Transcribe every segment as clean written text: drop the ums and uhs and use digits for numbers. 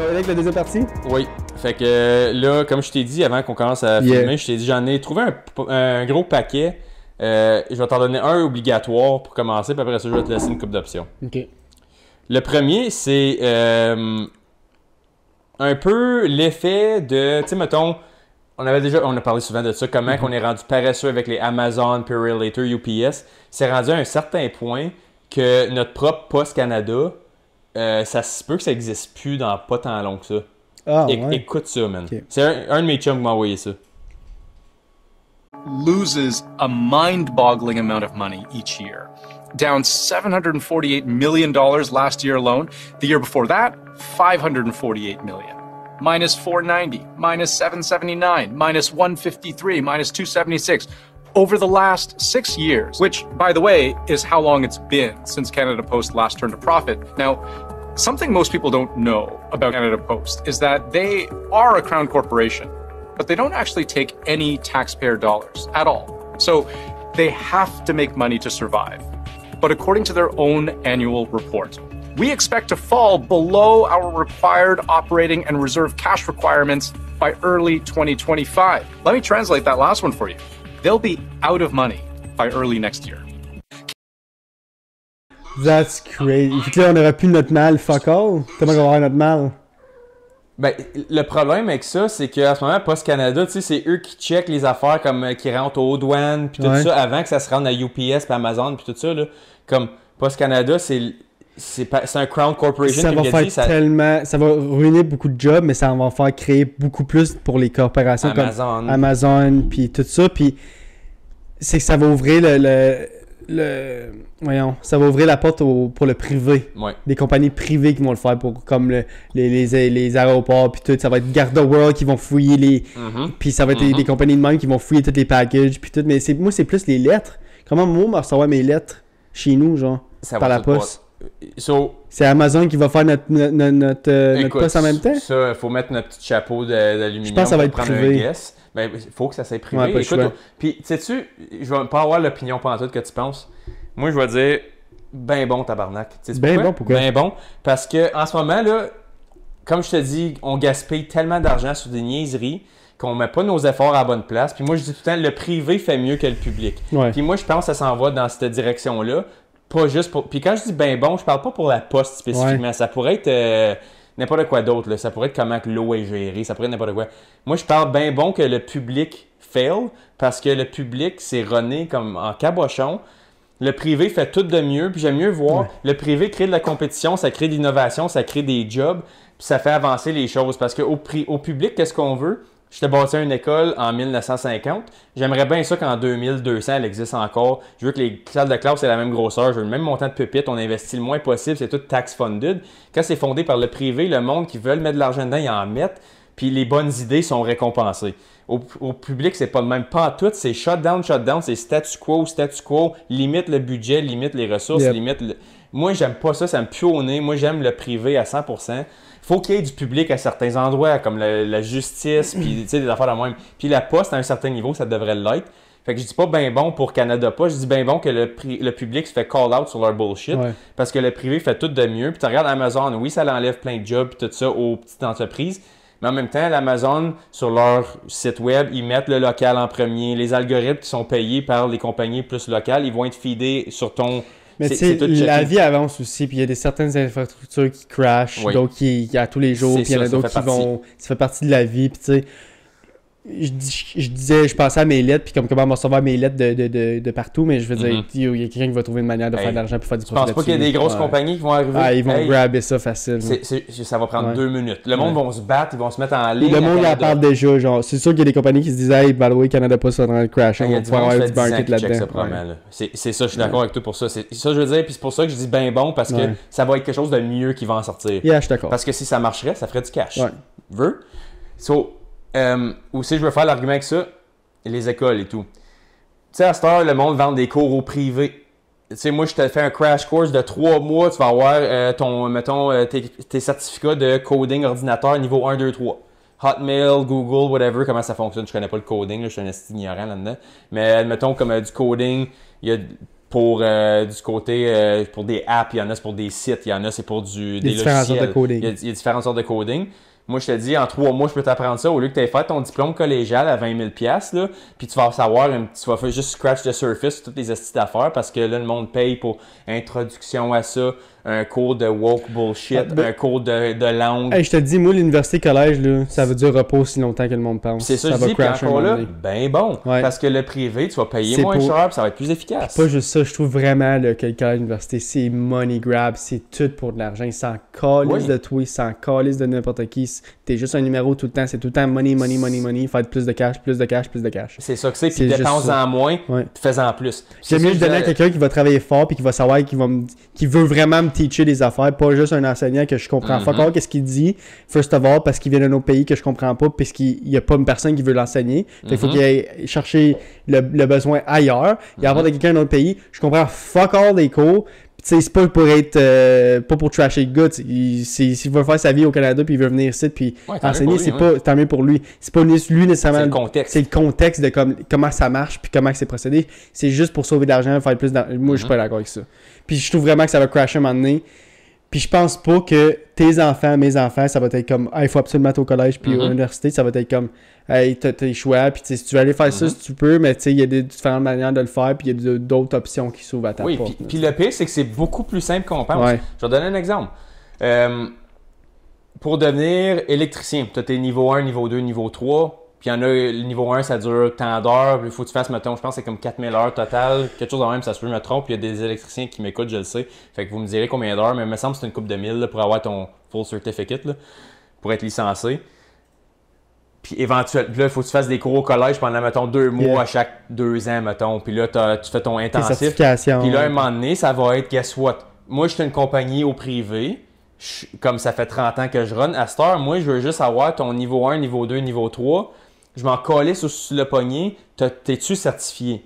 va aller avec la deuxième partie? Oui. Fait que là, comme je t'ai dit avant qu'on commence à filmer, je t'ai dit j'en ai trouvé un gros paquet. Je vais t'en donner un obligatoire pour commencer, puis après ça, je vais te laisser une couple d'options. OK. Le premier, c'est un peu l'effet de, tu sais, mettons, on a parlé souvent de ça, comment qu'on est rendu paresseux avec les Amazon, Purelator, UPS. C'est rendu à un certain point que notre propre Post Canada, ça se peut que ça n'existe plus dans pas tant long que ça. Ah, ouais. Écoute ça, man. Okay. C'est un de mes chums qui m'a envoyé ça. Loses a mind-boggling amount of money each year. Down $748 million last year alone. The year before that, $548 million. Minus 490, minus 779, minus 153, minus 276. Over the last 6 years, which, by the way, is how long it's been since Canada Post last turned a profit. Now, something most people don't know about Canada Post is that they are a crown corporation, but they don't actually take any taxpayer dollars at all. So they have to make money to survive. But according to their own annual report, we expect to fall below our required operating and reserve cash requirements by early 2025. Let me translate that last one for you. They'll be out of money by early next year. That's crazy. Fait que là, on aurait plus notre mal, fuck all. Tellement qu'on va avoir notre mal. Ben, le problème avec ça, c'est qu'à ce moment, Post Canada, tu sais, c'est eux qui checkent les affaires comme qui rentrent aux douanes, puis tout ça, avant que ça se rende à UPS, puis Amazon, puis tout ça, là. Comme Post Canada, c'est un Crown Corporation ça qui va l'a faire dit. Tellement, ça va ruiner beaucoup de jobs, mais ça va faire créer beaucoup plus pour les corporations Amazon. comme Amazon, puis tout ça. Puis c'est que ça va ouvrir ça va ouvrir la porte pour le privé. Ouais. Des compagnies privées qui vont le faire pour comme les aéroports puis tout. Ça va être Garda World qui vont fouiller les. Puis ça va être des compagnies de même qui vont fouiller tous les packages puis tout. Mais moi c'est plus les lettres. Comment moi me recevoir mes lettres chez nous genre Ça par va la poste. C'est Amazon qui va faire notre poste en même temps? Ça, il faut mettre notre petit chapeau d'aluminium. Je pense que ça va être privé. Ben, il faut que ça soit privé. Ouais, écoute, puis, sais-tu, je vais pas avoir l'opinion pantoute que tu penses. Moi, je vais dire, ben bon, tabarnak. Ben bon, pourquoi? Ben bon, parce que en ce moment, là, comme je te dis, on gaspille tellement d'argent sur des niaiseries qu'on met pas nos efforts à la bonne place. Puis moi, je dis tout le temps, le privé fait mieux que le public. Ouais. Puis moi, je pense que ça s'en va dans cette direction-là. Pas juste pour... Puis quand je dis ben bon, je parle pas pour la poste spécifiquement. Ouais. Ça pourrait être n'importe quoi d'autre. Ça pourrait être comment que l'eau est gérée. Ça pourrait être n'importe quoi. Moi, je parle ben bon que le public fail parce que le public, c'est runné comme en cabochon. Le privé fait tout de mieux. Puis j'aime mieux voir le privé créer de la compétition, ça crée de l'innovation, ça crée des jobs. Puis ça fait avancer les choses. Parce qu'au public, qu'est-ce qu'on veut? Je t'ai bâti une école en 1950. J'aimerais bien ça qu'en 2200, elle existe encore. Je veux que les salles de classe aient la même grosseur. Je veux le même montant de pupitre. On investit le moins possible. C'est tout tax-funded. Quand c'est fondé par le privé, le monde qui veut mettre de l'argent dedans, ils en mettent. Puis les bonnes idées sont récompensées. Au public, c'est pas le même. Pas en tout. C'est shutdown. C'est statu quo. Limite le budget, limite les ressources, limite... Moi, j'aime pas ça. Ça me pue au nez. Moi, j'aime le privé à 100%. Faut qu'il y ait du public à certains endroits, comme la justice, puis des affaires de même. Puis la poste, à un certain niveau, ça devrait l'être. Fait que je dis pas ben bon pour Canada Post, je dis ben bon que le public se fait call out sur leur bullshit, parce que le privé fait tout de mieux. Puis tu regardes Amazon, oui, ça enlève plein de jobs et tout ça aux petites entreprises, mais en même temps, l'Amazon, sur leur site web, ils mettent le local en premier. Les algorithmes qui sont payés par les compagnies plus locales, ils vont être feedés sur ton... Mais tu sais, la vie avance aussi, puis il y a certaines infrastructures qui crashent, d'autres qui à tous les jours, puis il y en a d'autres qui vont... Ça fait partie de la vie, puis tu sais... Je pensais à mes lettres, puis comment me recevoir mes lettres de partout, mais je veux dire, il y a quelqu'un qui va trouver une manière de faire de l'argent pour faire du profit. Je pense pas qu'il y a des grosses compagnies qui vont arriver. Ah, ils vont grabber ça facile. Ça va prendre 2 minutes. Le monde va se battre, ils vont se mettre en ligne. Le monde en parle déjà, genre. C'est sûr qu'il y a des compagnies qui se disent, hey, by the way, Canada Post va dans le crash, on va pouvoir avoir du market là-dedans. C'est ça, je suis d'accord avec toi pour ça. C'est ça, je veux dire, puis c'est pour ça que je dis ben bon, parce que ça va être quelque chose de mieux qui va en sortir. Yeah, je suis d'accord. Parce que si ça marcherait, ça ferait du cash. Veux? Aussi, je veux faire l'argument avec ça, les écoles et tout. Tu sais, à cette heure, le monde vend des cours au privé. Tu sais, moi, je te fais un crash course de 3 mois, tu vas avoir tes certificats de coding ordinateur niveau 1, 2, 3. Hotmail, Google, whatever, comment ça fonctionne. Je connais pas le coding, là, je suis un esti ignorant là-dedans. Mais admettons, comme du coding, il y a pour du côté pour des apps, il y en a c'est pour des sites, il y en a c'est pour des différentes sortes de logiciels. coding. Il y a différentes sortes de coding. Moi, je te dis, en 3 mois, je peux t'apprendre ça au lieu que tu aies fait ton diplôme collégial à 20 000 $, là, puis tu vas savoir, tu vas faire juste scratch the surface sur toutes les astuces d'affaires parce que là, le monde paye pour introduction à ça, un cours de woke bullshit, un cours de langue. Hey, je te dis, moi, l'université collège, là, ça veut dire repos aussi longtemps que le monde pense. C'est ça, je va dis, puis crasher encore un là, moment donné. ben bon, Ouais. parce que le privé, tu vas payer C'est moins pour- cher, puis ça va être plus efficace. Pas juste ça, je trouve vraiment là, que le collège l'université, c'est money grab, c'est tout pour de l'argent. Ils s'en calissent Oui. de toi, ils s'en calissent de n'importe qui. T'es juste un numéro tout le temps, c'est tout le temps money, money, money, money, faire plus de cash, plus de cash, plus de cash. C'est ça que c'est, C'est puis juste dépense ça. en moins, Ouais. puis fais-en plus. J'aime mieux le donner à quelqu'un qui va travailler fort puis qui va savoir, qui veut vraiment me teacher des affaires, pas juste un enseignant que je comprends fuck all qu'est-ce qu'il dit, first of all, parce qu'il vient d'un autre pays que je comprends pas, puisqu'il y a pas une personne qui veut l'enseigner. Fait qu'il faut qu'il aille chercher le besoin ailleurs. Il y a avoir de quelqu'un d'un autre pays, je comprends fuck all des cours. Tu sais, c'est pas pour être pas pour trasher le gars. S'il veut faire sa vie au Canada puis il veut venir ici puis Ouais, tant mieux enseigner, pour lui, c'est ouais. pas tant mieux pour lui. C'est pas lui nécessairement. C'est le contexte. C'est le contexte de comment ça marche puis comment c'est procédé. C'est juste pour sauver de l'argent, faire plus d'argent. Moi, je suis pas d'accord avec ça. Puis je trouve vraiment que ça va crasher un moment donné. Puis je pense pas que tes enfants, mes enfants, ça va être comme il faut absolument être au collège puis à l'université, ça va être comme hey, t'as tes choix, puis si tu veux aller faire ça, si tu peux, mais tu sais, il y a des différentes manières de le faire, puis il y a d'autres options qui s'ouvrent à ta Oui, porte. puis le pire, c'est que c'est beaucoup plus simple qu'on pense. Ouais. Je vais donner un exemple. Pour devenir électricien, tu as tes niveau 1, niveau 2, niveau 3. Puis il y en a, le niveau 1, ça dure tant d'heures. Il faut que tu fasses, mettons, je pense que c'est comme 4000 heures total. Quelque chose de même, ça se peut, je me trompe. Il y a des électriciens qui m'écoutent, je le sais. Fait que vous me direz combien d'heures, mais il me semble que c'est une couple de 1000 là, pour avoir ton full certificate, là, pour être licencié. Puis éventuellement, là, il faut que tu fasses des cours au collège pendant, mettons, 2 mois à chaque 2 ans, mettons. Puis là, tu fais ton Tes intensif. certifications. Puis là, à un moment donné, ça va être, guess what? Moi, je suis une compagnie au privé. Comme ça fait 30 ans que je run. À cette heure, moi, je veux juste avoir ton niveau 1, niveau 2, niveau 3. Je m'en collais sur le poignet. T'es-tu certifié?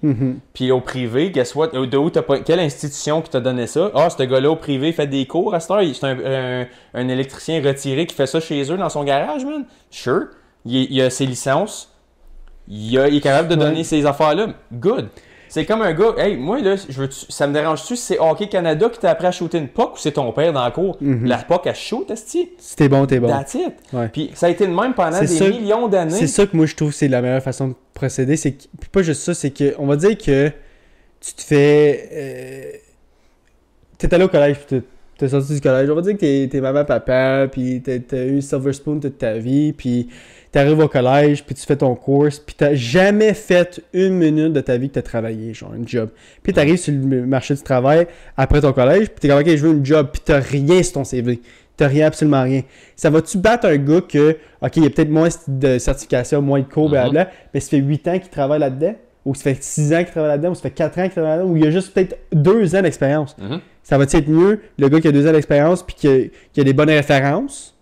Puis au privé, guess what? Quelle institution qui t'a donné ça? Ah, ce gars-là au privé fait des cours à cette heure. C'est un électricien retiré qui fait ça chez eux dans son garage, man. Sure. Il a ses licences. Il est capable de donner ces affaires-là. Good. C'est comme un gars, hey, moi, là, ça me dérange-tu si c'est Hockey Canada qui t'a appris à shooter une puck ou c'est ton père dans la cour? La puck, elle shoot, esti? Si t'es bon, t'es bon. That's it. Ouais. Puis ça a été le même pendant des millions d'années. C'est ça que moi, je trouve que c'est la meilleure façon de procéder. C'est puis pas juste ça, c'est que, on va dire que tu te fais. T'es allé au collège, puis t'es sorti du collège. On va dire que t'es maman, papa, puis t'as eu Silver Spoon toute ta vie, puis t'arrives au collège, puis tu fais ton course, puis t'as jamais fait 1 minute de ta vie que t'as travaillé, genre un job. Puis t'arrives sur le marché du travail après ton collège, puis t'es comme, ok, je veux une job, puis t'as rien sur ton CV. T'as rien, absolument rien. Ça va-tu battre un gars que, ok, il y a peut-être moins de certification, moins de cours, blablabla, mais ça fait 8 ans qu'il travaille là-dedans, ou ça fait 6 ans qu'il travaille là-dedans, ou ça fait 4 ans qu'il travaille là-dedans, ou il y a juste peut-être 2 ans d'expérience. Ça va-tu être mieux, le gars qui a 2 ans d'expérience, puis qui a des bonnes références,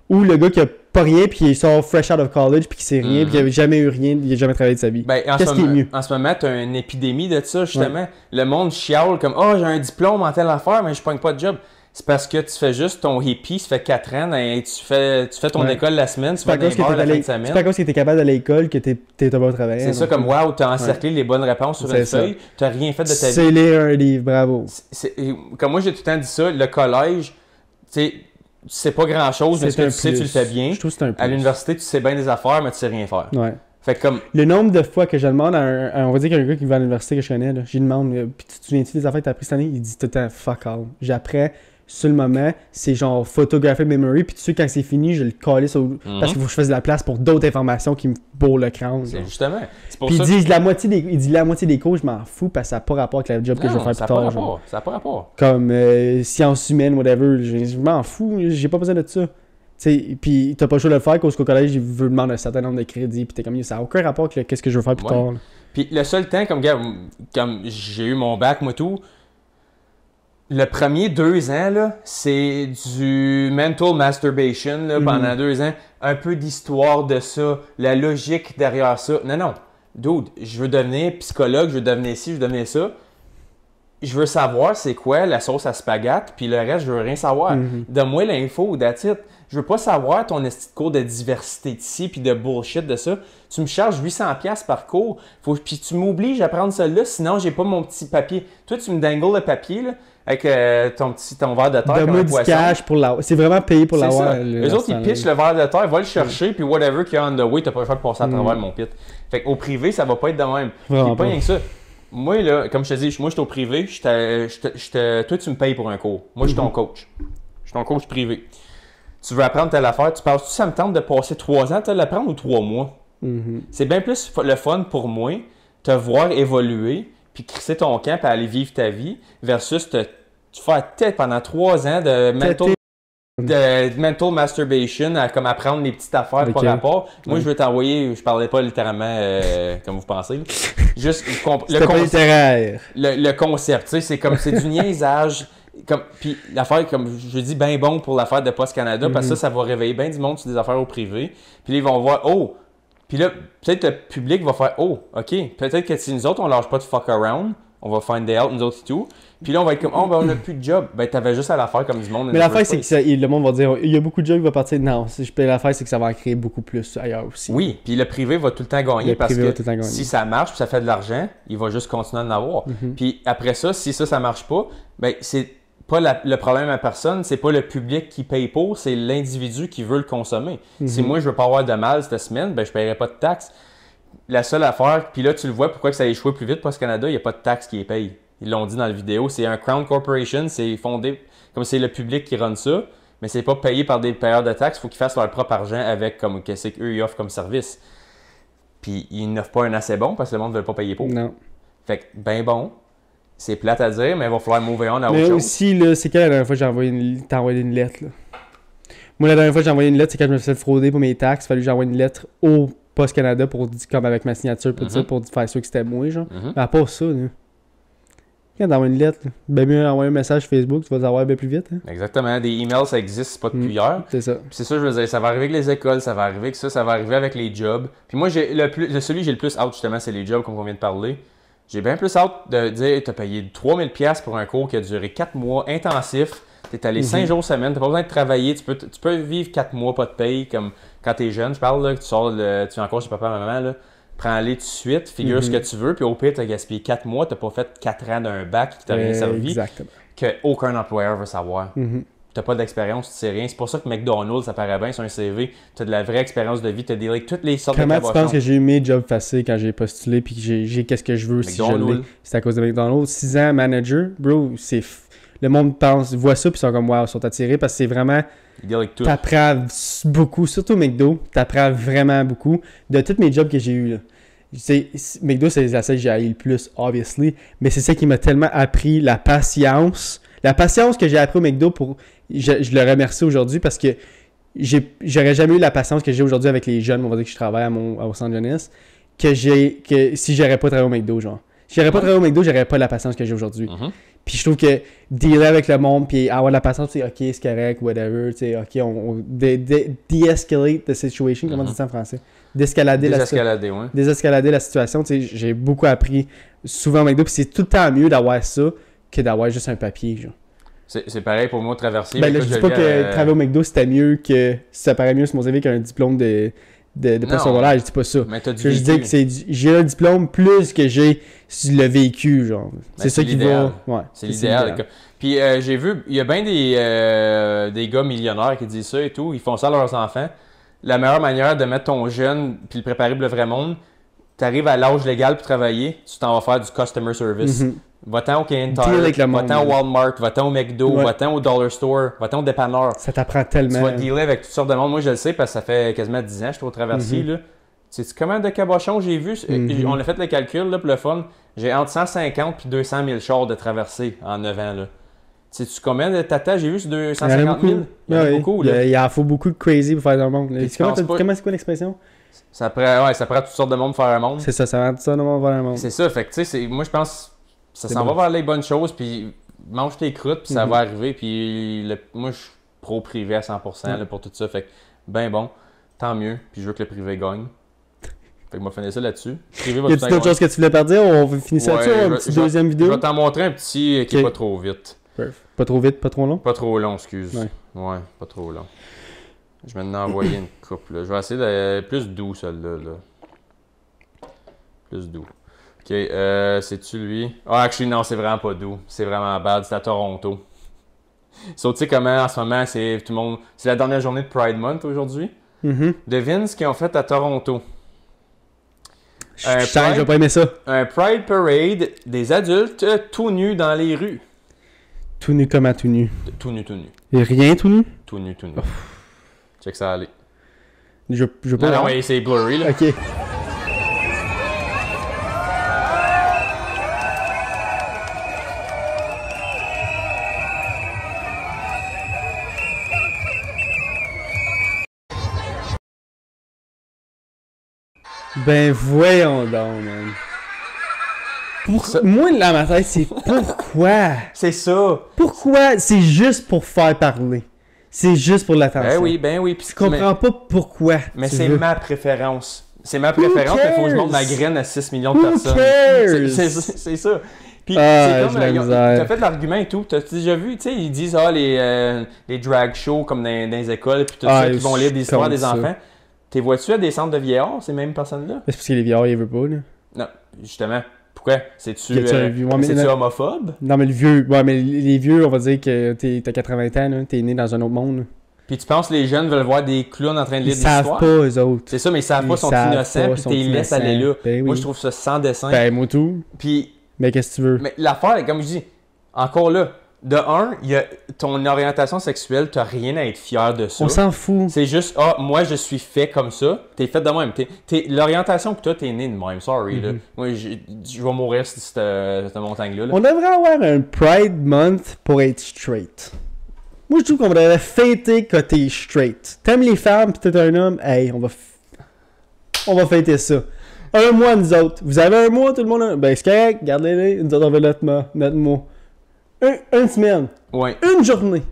ou le gars qui a pas rien, puis il sort fresh out of college, puis qui sait rien, puis qui a jamais eu rien, il a jamais travaillé de sa vie. Ben, Qu'est-ce qui est mieux? En ce moment, tu as une épidémie de ça, justement. Ouais. Le monde chiale comme « Ah, j'ai un diplôme en telle affaire, mais je pogne pas de job. » C'est parce que tu fais juste ton hippie, ça fait 4 ans, et tu fais ton école la semaine, tu vas dans les bars la fin de semaine. C'est pas à cause que tu es capable d'aller à l'école que tu n'es pas au travail. C'est ça, comme wow, tu as encerclé les bonnes réponses sur une feuille, tu n'as rien fait de ta vie. C'est lire un livre, bravo. Comme moi, j'ai tout le temps dit ça, le collège, tu sais pas grand-chose, mais ce que tu sais, tu le fais bien. Je trouve que c'est un plus. À l'université, tu sais bien des affaires, mais tu sais rien faire. Ouais. Fait que comme... Le nombre de fois que je demande on va dire qu'il y a un gars qui va à l'université que je connais, là, je lui demande, puis tu te souviens-tu des affaires que tu as appris cette année? Il dit tout le temps, fuck all. J'apprends sur le moment, c'est genre photographic memory, puis tu sais, quand c'est fini, je le calisse parce qu'il faut que je fasse de la place pour d'autres informations qui me bourrent le crâne. C'est justement. C'est pour puis ça il dit la moitié des cours, je m'en fous parce que ça n'a pas rapport avec le job que je vais faire plus tard. Genre. Ça n'a pas rapport. Comme sciences humaines, whatever, je m'en fous, j'ai pas besoin de ça. Puis t'as pas le choix de le faire parce qu'au collège, il veut demander un certain nombre de crédits, puis t'es comme, ça n'a aucun rapport avec qu'est-ce que je veux faire plus tard. Là. Puis le seul temps, comme j'ai eu mon bac, moi tout, le premier 2 ans, là, c'est du mental masturbation là, pendant 2 ans. Un peu d'histoire de ça, la logique derrière ça. Non, dude, je veux devenir psychologue, je veux devenir ci, je veux devenir ça. Je veux savoir c'est quoi la sauce à spaghetti, puis le reste, je veux rien savoir. Donne-moi l'info, that's it. Je veux pas savoir ton esti de cours de diversité ici puis de bullshit de ça. Tu me charges 800$ par cours. Puis tu m'obliges à prendre celui-là, sinon j'ai pas mon petit papier. Toi, tu me dangles le papier là, avec ton verre de terre comme un poisson. Cash pour l'avoir. C'est vraiment payé pour l'avoir. Les autres, ils pitchent le verre de terre, va le chercher, puis whatever qu'il y a on the way, t'as pas le choix de passer à travers mon pit. Fait qu'au privé, ça va pas être de même. Puis pas rien que ça. Moi, là, comme je te dis, moi, je suis au privé, toi, tu me payes pour un cours. Moi, je suis ton coach. Je suis ton coach privé. Tu veux apprendre telle affaire, tu penses-tu ça me tente de passer 3 ans à te l'apprendre ou 3 mois? C'est bien plus le fun pour moi, te voir évoluer, puis crisser ton camp, puis aller vivre ta vie, versus te faire tête pendant 3 ans de mental masturbation, à comme apprendre des petites affaires par rapport. Moi, je veux t'envoyer, je parlais pas littéralement comme vous pensez. Juste le concept, tu sais, c'est comme c'est du niaisage. Puis l'affaire, comme je dis, bien bon pour l'affaire de Post Canada, parce que ça va réveiller bien du monde sur des affaires au privé. Puis là, ils vont voir, oh! Puis là, peut-être le public va faire, oh, OK, peut-être que si nous autres, on lâche pas de fuck around, on va find out, nous autres et tout. Puis là, on va être comme, oh, ben on a plus de job. Ben, t'avais juste à la faire comme du monde. Mais l'affaire, c'est que le monde va dire, il y a beaucoup de jobs qui vont partir. Non, l'affaire, c'est que ça va en créer beaucoup plus ailleurs aussi. Oui, puis le privé va tout le temps gagner parce que si ça marche puis ça fait de l'argent, il va juste continuer à en avoir. Puis après ça, si ça marche pas, ben, c'est pas le problème à personne, c'est pas le public qui paye pour, c'est l'individu qui veut le consommer. Si moi, je veux pas avoir de mal cette semaine, ben, je paierai pas de taxes. La seule affaire, puis là, tu le vois, pourquoi que ça a échoué plus vite, parce qu'au Canada, il n'y a pas de taxes qui est payé. Ils l'ont dit dans la vidéo, c'est un Crown Corporation, c'est fondé comme c'est le public qui run ça, mais c'est pas payé par des payeurs de taxes, il faut qu'ils fassent leur propre argent avec comme qu'est-ce qu'eux ils offrent comme service. Puis ils n'offrent pas un assez bon parce que le monde ne veut pas payer pour. Non. Fait que, ben bon, c'est plate à dire, mais il va falloir move on à autre chose. Mais aussi, là, c'est quand la dernière fois que t'as envoyé une lettre, là? Moi, la dernière fois que j'ai envoyé une lettre, c'est quand je me suis fait frauder pour mes taxes, il a fallu que j'envoie une lettre au Post Canada pour comme avec ma signature pour ça, pour faire sûr que c'était moi, genre. Mais à part ça, là. Quand t'envoies une lettre, ben mieux envoyer un message Facebook, tu vas l'avoir bien plus vite. Hein? Exactement. Des emails, ça existe, c'est pas depuis hier. C'est ça. Puis c'est ça, je veux dire, ça va arriver avec les écoles, ça va arriver avec ça va arriver avec les jobs. Puis moi, celui que j'ai le plus out, justement, c'est les jobs, comme on vient de parler. J'ai bien plus out de dire, t'as payé 3000$ pour un cours qui a duré 4 mois intensif. T'es allé 5 jours semaine, t'as pas besoin de travailler, tu peux vivre 4 mois pas de paye, comme quand t'es jeune, je parle, là, que tu sors, tu es encore chez papa et maman, là. Prends-les tout de suite, figure ce que tu veux, puis au pire, tu as gaspillé 4 mois, tu n'as pas fait 4 ans d'un bac qui t'a rien servi, qu'aucun employeur veut savoir. Tu n'as pas d'expérience, tu sais rien. C'est pour ça que McDonald's, ça paraît bien sur un CV, tu as de la vraie expérience de vie, tu as des toutes les sortes de Comment tu penses que j'ai eu mes jobs faciles quand j'ai postulé, puis que j'ai qu'est-ce que je veux si je l'ai? C'est à cause de McDonald's. 6 ans manager, bro, c'est... Le monde voit ça, puis ils sont comme, wow, ils sont attirés, parce que c'est vraiment... T'apprends beaucoup, surtout McDo, t'apprends vraiment beaucoup de tous mes jobs que j'ai eu là. McDo, c'est la seule que j'ai haï le plus, obviously, mais c'est ça qui m'a tellement appris la patience. La patience que j'ai appris au McDo, je le remercie aujourd'hui parce que j'aurais jamais eu la patience que j'ai aujourd'hui avec les jeunes, on va dire que je travaille à Los Angeles, que si j'aurais pas travaillé au McDo, genre. Si j'aurais pas travaillé au McDo, j'aurais pas la patience que j'ai aujourd'hui. Puis je trouve que dealer avec le monde, puis avoir de la patience, c'est OK, c'est correct, whatever, tu sais, OK, on de-escalate the situation, comment on dit ça en français? Désescalader la situation, tu sais, j'ai beaucoup appris souvent au McDo, puis c'est tout le temps mieux d'avoir ça que d'avoir juste un papier, genre. C'est pareil pour moi, traverser. Ben là, je dis pas que travailler au McDo, c'était mieux que... Ça paraît mieux sur mon CV qu'un diplôme de postsecondaire, je dis pas ça. Mais t'as du je dis que j'ai un diplôme plus que j'ai le vécu, genre. C'est ça qui va... Ouais, c'est l'idéal. Puis j'ai vu, il y a bien des gars millionnaires qui disent ça et tout, ils font ça à leurs enfants. La meilleure manière de mettre ton jeune puis le préparer pour le vrai monde, t'arrives à l'âge légal pour travailler, tu t'en vas faire du customer service. Va-t'en au Canadian Tire, va-t'en au Walmart, va-t'en au McDo, va-t'en au Dollar Store, va-t'en au dépanneur. Ça t'apprend tellement. Tu vas dealer avec toutes sortes de monde. Moi, je le sais parce que ça fait quasiment 10 ans que je suis au traversier. Là. Tu sais combien de cabochons j'ai vu? On a fait le calcul là, pour le fun. J'ai entre 150 et 200 000 chars de traversée en 9 ans. Là. Sais-tu combien de tatas j'ai vu sur 250 000? Il y en a beaucoup. Il en faut beaucoup de crazy pour faire un monde. Comment c'est quoi l'expression? Ça prend toutes sortes de monde pour faire un monde. C'est ça prend toutes sortes de monde pour faire un monde. C'est ça. Fait que tu sais, moi je pense... Ça s'en va vers les bonnes choses, puis mange tes croûtes, puis ça va arriver. Puis moi, je suis pro-privé à 100% là, pour tout ça. Fait que, ben bon, tant mieux. Puis je veux que le privé gagne. Fait que moi, finir ça là-dessus. Y a-t-il autre chose que tu voulais pas dire? On va finir ça là-dessus, une petite deuxième vidéo? Je vais t'en montrer un petit qui est pas trop vite. Pas trop vite, pas trop long? Pas trop long, excuse. Ouais, pas trop long. Je vais en envoyer une coupe, là. Je vais essayer de... Plus doux, celle-là, là. Plus doux. OK, c'est-tu lui? Ah, actually, non, c'est vraiment pas doux. C'est vraiment bad. C'est à Toronto. So, tu sais comment, en ce moment, c'est tout le monde... C'est la dernière journée de Pride Month, aujourd'hui. Devine ce qu'ils ont fait à Toronto. Je vais pas aimer ça. Un Pride Parade des adultes tout nus dans les rues. Tout nu comme à tout nu. Tout nu, tout nu. Et rien tout nu? Tout nu, tout nu. Check ça aller. Je veux pas. Non, ouais, c'est blurry, là. Ok. Ben voyons donc, man. Moi, dans ma tête, c'est pourquoi? C'est ça. Pourquoi? C'est juste pour faire parler. C'est juste pour l'attention. Ben oui. Je comprends pas pourquoi. Mais c'est ma préférence. C'est ma préférence, mais il faut que je monte ma graine à 6 millions de personnes. C'est ça. Puis c'est comme, t'as fait de l'argument et tout. T'as déjà vu, tu sais, ils disent, les drag shows comme dans les écoles, puis tout ça, qui vont lire des histoires des enfants. T'es vois-tu à des centres de vieillards, ces mêmes personnes-là? C'est parce que les vieillards, ils veulent pas, là. Non, justement. Pourquoi? C'est-tu homophobe? Non, mais le vieux, ouais, mais les vieux, on va dire que t'as 80 ans, là, t'es né dans un autre monde. Là. Puis tu penses que les jeunes veulent voir des clowns en train de lire des histoires? Ils savent pas, eux autres. C'est ça, mais ils savent pas, ils sont innocents, puis t'es laisses aller là. Ben, moi, je trouve ça sans dessin. Ben, moi tout. Puis... Mais qu'est-ce que tu veux? Mais l'affaire, comme je dis, encore là, de un, il y a ton orientation sexuelle, t'as rien à être fier de ça. On s'en fout. C'est juste, moi, je suis fait comme ça. T'es fait de même. L'orientation que toi, t'es né de même. Sorry, là. Moi, je vais mourir sur cette montagne-là. Là. On devrait avoir un Pride Month pour être straight. Moi, je trouve qu'on devrait fêter que t'es straight. T'aimes les femmes pis t'es un homme, hey, on va fêter ça. Un mois, nous autres. Vous avez un mois, tout le monde? Ben, c'est correct, gardez-les. Nous autres, on veut notre mot. Une semaine. Ouais. Une journée.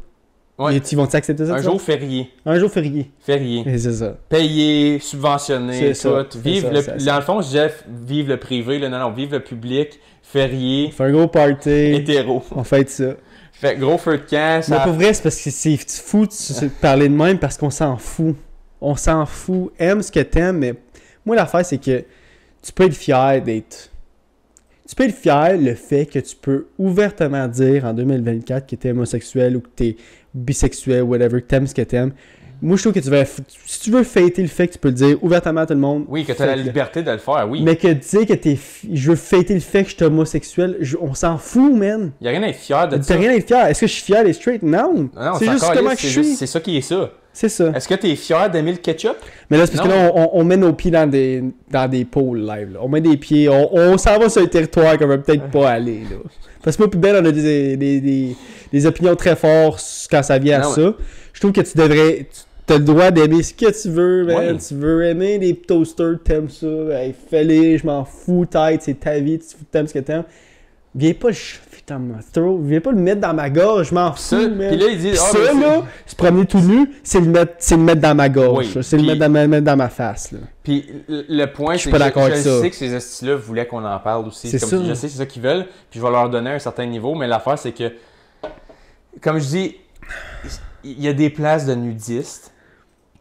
Ouais. Et ils vont t'accepter ça? Un jour férié. Un jour férié. Férié. Et c'est ça. Payé, subventionné, tout. Vive dans le fond, je disais, vive le privé. Là, non, vive le public. Férié. On fait un gros party. Hétéro. On fête ça. Fait gros feu de camp. Mais pour vrai, c'est parce que c'est fou de parler de même parce qu'on s'en fout. On s'en fout. Aime ce que t'aimes, mais moi, l'affaire, c'est que tu peux être fier d'être... Tu peux être fier le fait que tu peux ouvertement dire en 2024 que t'es homosexuel ou que t'es bisexuel, whatever, que t'aimes ce que t'aimes. Moi, je trouve que si tu veux fêter le fait que tu peux le dire ouvertement à tout le monde... Oui, que tu as la liberté de le faire, oui. Mais que dire que je veux fêter le fait que je suis homosexuel, on s'en fout, man. Il n'y a rien à être fier de ça. T'as rien à être fier. Est-ce que je suis fier d'être straight? Non. C'est juste comment je suis. C'est ça qui est ça. C'est ça. Est-ce que tu es fier d'aimer le ketchup? Mais là, c'est parce que là, on met nos pieds dans des pôles live. Là. On met des pieds, on s'en va sur un territoire qu'on va peut-être pas aller. Là. Parce que moi, puis Ben, on a des opinions très fortes quand ça vient à ça. Je trouve que tu devrais... T'as le droit d'aimer ce que tu veux, man. Tu veux aimer les toasters, t'aimes ça. Hey, fais-les, je m'en fous, tête, c'est ta vie, tu t'aimes ce que t'aimes. Viens pas viens pas le mettre dans ma gorge, je m'en fous, man. Puis là, il dit, là, se promener tout nu, c'est le mettre dans ma gorge. Oui, c'est le mettre dans ma face, là. Puis le point, c'est que je sais que ces estis-là voulaient qu'on en parle aussi. Je sais, c'est ça qu'ils veulent, puis je vais leur donner un certain niveau, mais l'affaire, c'est que, comme je dis, il y a des places de nudistes.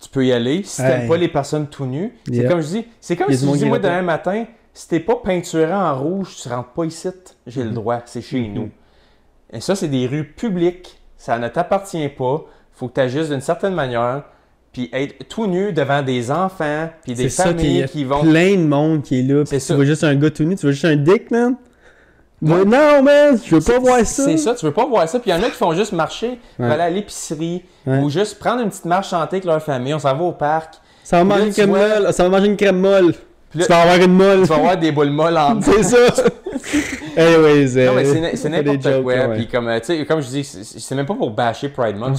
Tu peux y aller. Si t'aimes pas les personnes tout nues, c'est comme je dis, c'est comme si tu dis, moi, demain matin, si t'es pas peinturé en rouge, tu rentres pas ici. J'ai le droit, c'est chez nous. Et ça, c'est des rues publiques. Ça ne t'appartient pas. Faut que tu agisses d'une certaine manière. Puis être tout nu devant des enfants, puis des familles qui vont... C'est plein de monde qui est là. Puis tu vois juste un gars tout nu, tu vois juste un dick, man. Ouais. Non, man, je veux pas voir ça. C'est ça, tu veux pas voir ça. Puis il y en a qui font juste marcher, aller à l'épicerie, ou juste prendre une petite marche chanter avec leur famille. On s'en va au parc. Ça va manger une crème molle. Tu vas avoir une molle. Tu vas avoir des boules molles en bas. C'est ça. Anyways, non, mais c'est n'importe quoi. Puis comme je dis, c'est même pas pour bâcher Pride Month.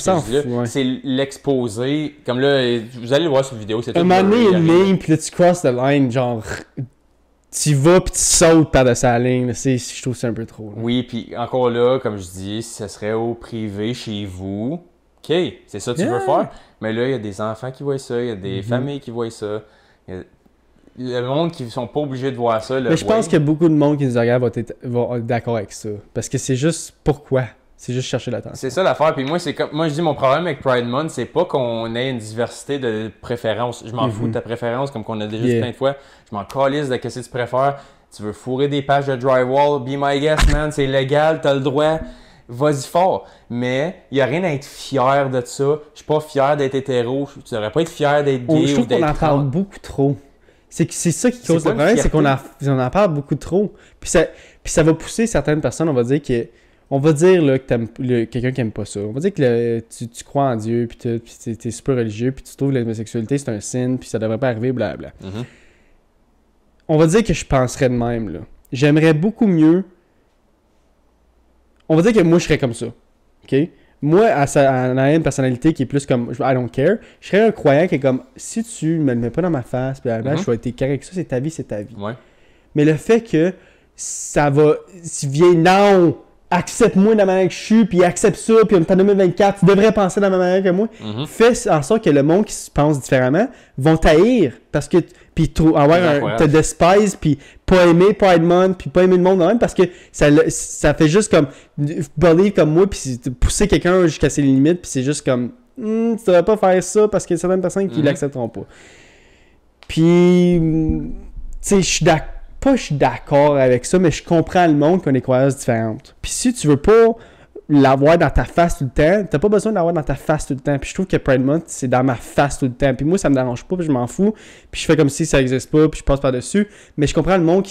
C'est l'exposer. Comme là, vous allez le voir sur vidéo. Un moment donné, une ligne, puis là, tu crosses the line, genre... Tu vas puis tu sautes par-dessus la ligne. Je trouve que c'est un peu trop. Là. Oui, puis encore là, comme je dis, ça serait au privé chez vous. OK, c'est ça que tu veux faire. Mais là, il y a des enfants qui voient ça, il y a des familles qui voient ça. Le monde qui ne sont pas obligés de voir ça. Mais je pense que beaucoup de monde qui nous regarde va être d'accord avec ça. Parce que c'est juste pourquoi. C'est juste chercher l'attention. C'est ça l'affaire. Puis moi, moi, je dis mon problème avec Pride Month, c'est pas qu'on ait une diversité de préférences. Je m'en fous de ta préférence, comme qu'on a déjà dit plein de fois. Je m'en calisse de qu'est-ce que tu préfères. Tu veux fourrer des pages de drywall, be my guest, man. C'est légal, t'as le droit. Vas-y fort. Mais il n'y a rien à être fier de ça. Je suis pas fier d'être hétéro. Tu devrais pas être fier d'être gay. Je trouve qu'on en parle beaucoup trop. C'est ça qui cause le problème, c'est qu'on en parle beaucoup trop. Puis ça va pousser certaines personnes, on va dire que là, que t'aimes quelqu'un qui aime pas ça. On va dire que tu crois en Dieu, puis t'es super religieux, puis tu trouves que l'homosexualité c'est un signe, puis ça devrait pas arriver, blablabla. On va dire que je penserais de même, là. J'aimerais beaucoup mieux. On va dire que moi, je serais comme ça. OK? Moi, en ayant une personnalité qui est plus comme I don't care, je serais un croyant qui est comme si tu me le mets pas dans ma face, blablabla, je vais être correct. Ça, c'est ta vie, c'est ta vie. Ouais. Mais le fait que ça va. Si viens, non! Accepte-moi de la manière que je suis, puis accepte ça, puis on est en 2024, tu devrais penser de la même manière que moi. Fais en sorte que le monde qui se pense différemment vont t'haïr, parce que puis te despise, puis pas aimer Pride Month, puis pas aimer le monde même, parce que ça fait juste comme believe comme moi, puis pousser quelqu'un jusqu'à ses limites, puis c'est juste comme tu devrais pas faire ça, parce qu'il y a certaines personnes qui l'accepteront pas. Puis tu sais, je suis d'accord avec ça, mais je comprends le monde qui a des croyances différentes. Puis si tu veux pas l'avoir dans ta face tout le temps, t'as pas besoin de l'avoir dans ta face tout le temps. Puis je trouve que Pride Month, c'est dans ma face tout le temps. Puis moi, ça me dérange pas, puis je m'en fous. Puis je fais comme si ça existe pas, puis je passe par-dessus. Mais je comprends le monde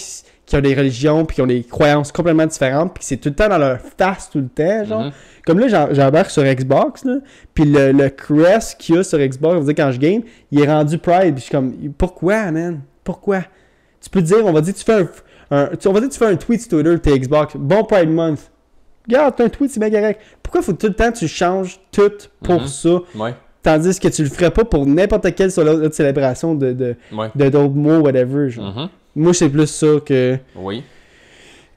qui a des religions, puis qui ont des croyances complètement différentes, puis que c'est tout le temps dans leur face tout le temps, genre. Comme là, j'embarque sur Xbox, là, puis le crest qu'il y a sur Xbox, on va dire quand je game, il est rendu Pride. Puis je suis comme, pourquoi, man? Pourquoi? Tu peux dire, on va dire tu fais un tweet sur Twitter, tes Xbox, bon Pride Month. Regarde, t'as un tweet, c'est bien correct. Pourquoi faut tout le temps que tu changes tout pour ça? Ouais. Tandis que tu le ferais pas pour n'importe quelle autre célébration de d'autres mots, whatever. Genre. Moi, c'est plus ça que... Oui.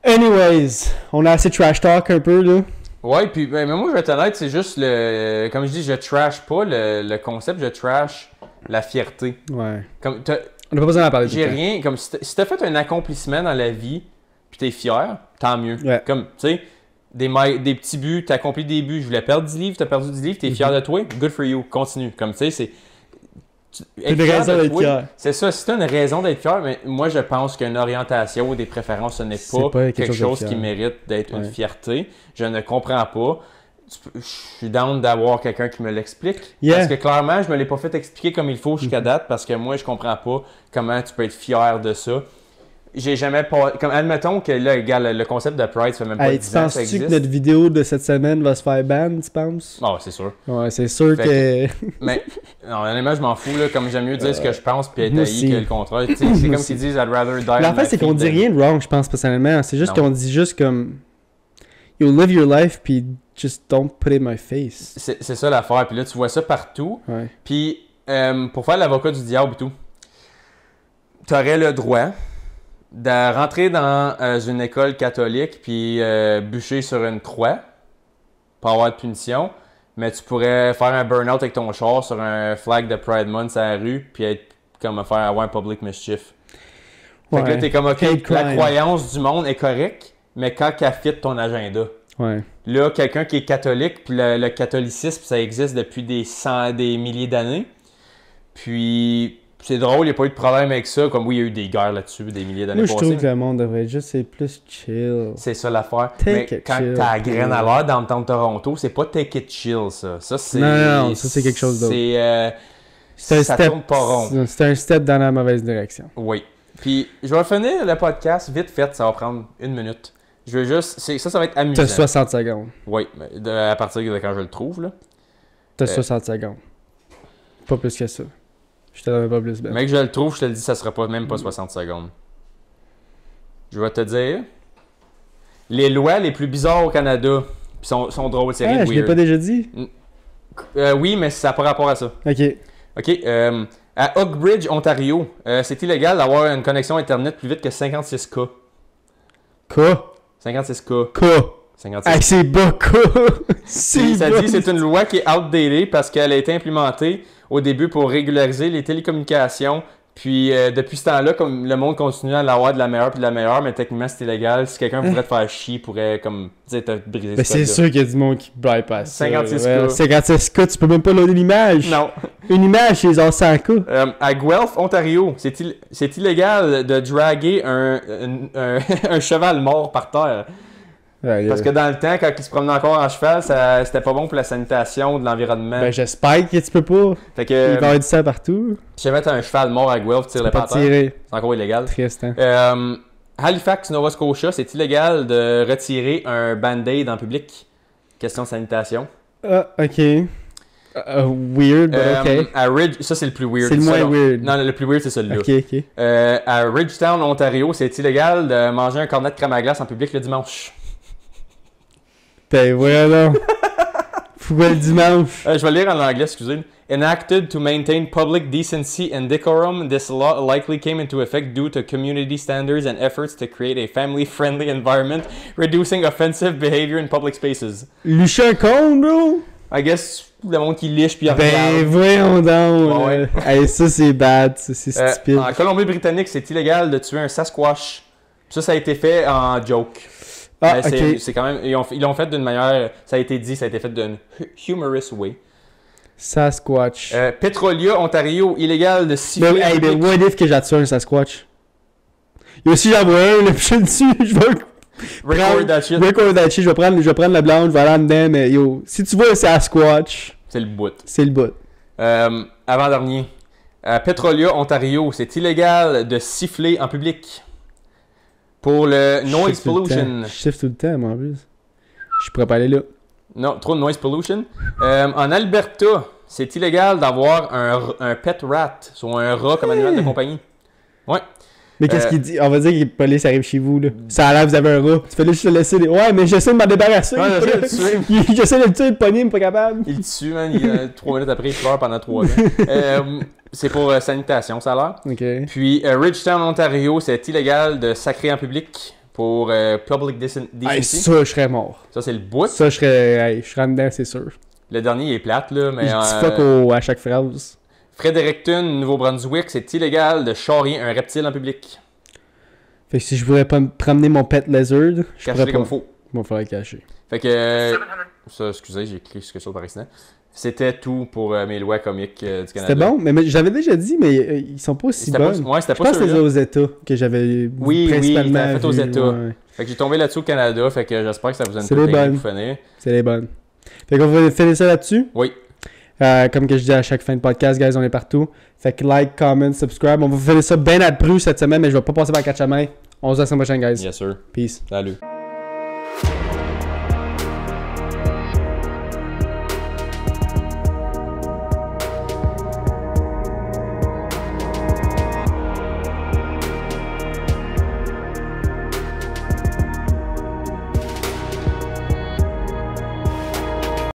Anyways, on a assez trash talk un peu, là. Ouais, puis mais moi, je vais être honnête, c'est juste le... Comme je dis, je trash pas le concept, je trash la fierté. Ouais. Comme on n'a pas besoin d'en parler. J'ai rien. Comme si t'as fait un accomplissement dans la vie, puis t'es fier, tant mieux. Ouais. Comme, tu sais, des petits buts, t'as accompli des buts. Je voulais perdre 10 livres, t'as perdu 10 livres, t'es fier de toi, good for you, continue. Comme, tu sais, c'est. T'as une raison d'être fier. C'est ça, si t'as une raison d'être fier, mais moi, je pense qu'une orientation ou des préférences, ce n'est pas quelque chose qui mérite d'être une fierté. Je ne comprends pas. Je suis down d'avoir quelqu'un qui me l'explique. Parce que clairement, je me l'ai pas fait expliquer comme il faut jusqu'à date parce que moi, je comprends pas comment tu peux être fier de ça. J'ai jamais pas. Comme admettons que là, le concept de Pride, ça fait même pas 10 ans que ça existe. Penses-tu que notre vidéo de cette semaine va se faire ban, tu penses? Oh, c'est sûr. Ouais, c'est sûr que. Mais, non, honnêtement, je m'en fous, là. Comme j'aime mieux dire ce que je pense puis être haï que le contraire. C'est comme s'ils disent I'd rather die. En fait, c'est qu'on dit rien de wrong, je pense, personnellement. C'est juste qu'on dit juste comme. You live your life, puis just don't put it in my face. C'est ça l'affaire. Puis là, tu vois ça partout. Ouais. Puis, pour faire l'avocat du diable et tout, tu aurais le droit de rentrer dans une école catholique puis bûcher sur une croix pour avoir de punition, mais tu pourrais faire un burn-out avec ton char sur un flag de Pride Month à la rue puis être comme avoir un public mischief. Fait que là, t'es comme, OK, la croyance du monde est correcte, mais quand qu'elle fit ton agenda. Ouais. Là, quelqu'un qui est catholique, puis le catholicisme, ça existe depuis des milliers d'années. Puis, c'est drôle, il n'y a pas eu de problème avec ça. Comme oui, il y a eu des guerres là-dessus, des milliers d'années passées. Moi, je trouve que le monde devrait juste être plus chill. C'est ça l'affaire. Mais quand t'as la graine à l'heure dans le temps de Toronto, c'est pas take it chill, ça. Ça, c'est... Non, ça, c'est quelque chose d'autre. C'est ça tourne pas rond. C'est un step dans la mauvaise direction. Oui. Puis, je vais finir le podcast vite fait, ça va prendre 1 minute. Je veux juste... Ça va être amusant. T'as 60 secondes. Oui, à partir de quand je le trouve, là. T'as 60 secondes. Pas plus que ça. Je te donne pas plus. Ben. Mec, je le trouve, je te le dis, ça sera même pas 60 secondes. Je vais te dire... Les lois les plus bizarres au Canada, puis sont drôles, c'est rien de weird. Je l'ai pas déjà dit? Oui, mais ça n'a pas rapport à ça. OK. À Oakbridge, Ontario, c'est illégal d'avoir une connexion Internet plus vite que 56K. K? 56K. K. 56K. Hey, c'est bas, K. Ça dit c'est une loi qui est outdated parce qu'elle a été implémentée au début pour régulariser les télécommunications Puis depuis ce temps-là, comme le monde continue à l'avoir de la meilleure puis de la meilleure, mais techniquement c'est illégal. Si quelqu'un voudrait te faire chier, pourrait comme dire te briser Ben, c'est sûr qu'il y a du monde qui bypass. 56K. 56K, tu peux même pas loader l'image. Non. Une image, c'est genre 100K. À Guelph, Ontario, c'est illégal de draguer un cheval mort par terre. Ouais, Parce que dans le temps, quand il se promenait encore en cheval, c'était pas bon pour la sanitation de l'environnement. Ben, j'espère que tu peux pas. Fait que, Il va y avoir du sang partout. si jamais t'as un cheval mort à Guelph, tire le Pas par terre. tirer. C'est encore illégal. Triste, hein. Halifax, Nova Scotia, c'est illégal de retirer un band-aid en public. Question de sanitation. Ah, ok. Weird, but ok. À ça, c'est le plus weird. C'est le moins Ça, weird. Non, le plus weird, c'est celui-là. Ok, ok. À Ridgetown, Ontario, c'est illégal de manger un cornet de crème à glace en public le dimanche. Ben, voilà. Pourquoi le dimanche? Je vais le lire en anglais, excusez. Enacted to maintain public decency and decorum, this law likely came into effect due to community standards and efforts to create a family-friendly environment, reducing offensive behavior in public spaces. Lucher un con, bro? I guess le monde qui liche puis Ben, regarde. voyons donc. Ouais. Hey, ça, c'est bad. Ça, c'est stupide. En Colombie-Britannique, c'est illégal de tuer un Sasquatch. Ça a été fait en joke. Ah, Mais ok. c'est quand même, ils l'ont fait d'une manière, ça a été dit, ça a été fait d'une humorous way. Sasquatch. Petrolia, Ontario, illégal de siffler. Ben, en hey, ben, public. what if que j'attire un Sasquatch? Et aussi, j'en vois un, le piché dessus, je vais Record that shit. record that shit, je vais prendre la blonde, je vais aller en dedans, mais yo, si tu vois un Sasquatch, C'est le bout. c'est le bout. Avant-dernier. À Petrolia, Ontario, c'est illégal de siffler en public. Pour le noise Je shift tout le pollution. temps. Je shift tout le temps, moi, en plus. Je pourrais pas aller là. Non, trop de noise pollution. En Alberta, c'est illégal d'avoir un pet rat, soit un rat comme animal de compagnie. Ouais. Mais qu'est-ce qu'il dit? On va dire que la police arrive chez vous, là. Ça a l'air que vous avez un rat. Tu fais là juste te laisser des... Ouais, mais j'essaie de m'en débarrasser. Ouais, j'essaie de le tuer. J'essaie de le tuer, de pogner, mais pas capable. Il tue, man. 3 minutes après, il pleure pendant 3 ans. C'est pour sanitation, ça a l'air. Ok. Puis, Ridgetown, Ontario, c'est illégal de sacrer en public pour public decency. Hey, ça, je serais mort. Ça, c'est le bout. Ça, je serais... Hey, je serais en dedans, c'est sûr. Le dernier, il est plate, là, mais... Je dis fuck à chaque phrase. Fredericton, Nouveau-Brunswick, c'est illégal de charrier un reptile en public. Fait que si je voulais pas me promener mon pet lizard, je Caché pourrais comme pas... faux. Il va falloir le cacher. Fait que... ça, excusez, j'ai écrit quelque chose par accident. C'était tout pour mes lois comiques du Canada. C'était bon, mais j'avais déjà dit, mais ils sont pas aussi C'était pas- bonnes. ouais, c'était Je pas pense que c'était ceux-là. aux États que j'avais Oui, principalement c'était fait aux vu, États. ouais. Fait que j'ai tombé là-dessus au Canada, fait que j'espère que ça vous a C'est les bonnes. finir. C'est les bonnes. Fait qu'on va finir ça là-dessus. Oui. Comme que je dis à chaque fin de podcast, guys, on est partout. Fait que like, comment, subscribe. On va faire ça bien à pru cette semaine, mais je vais pas passer par 4 chemins. On se voit la semaine prochaine, guys. Yes, sir. Peace. Salut.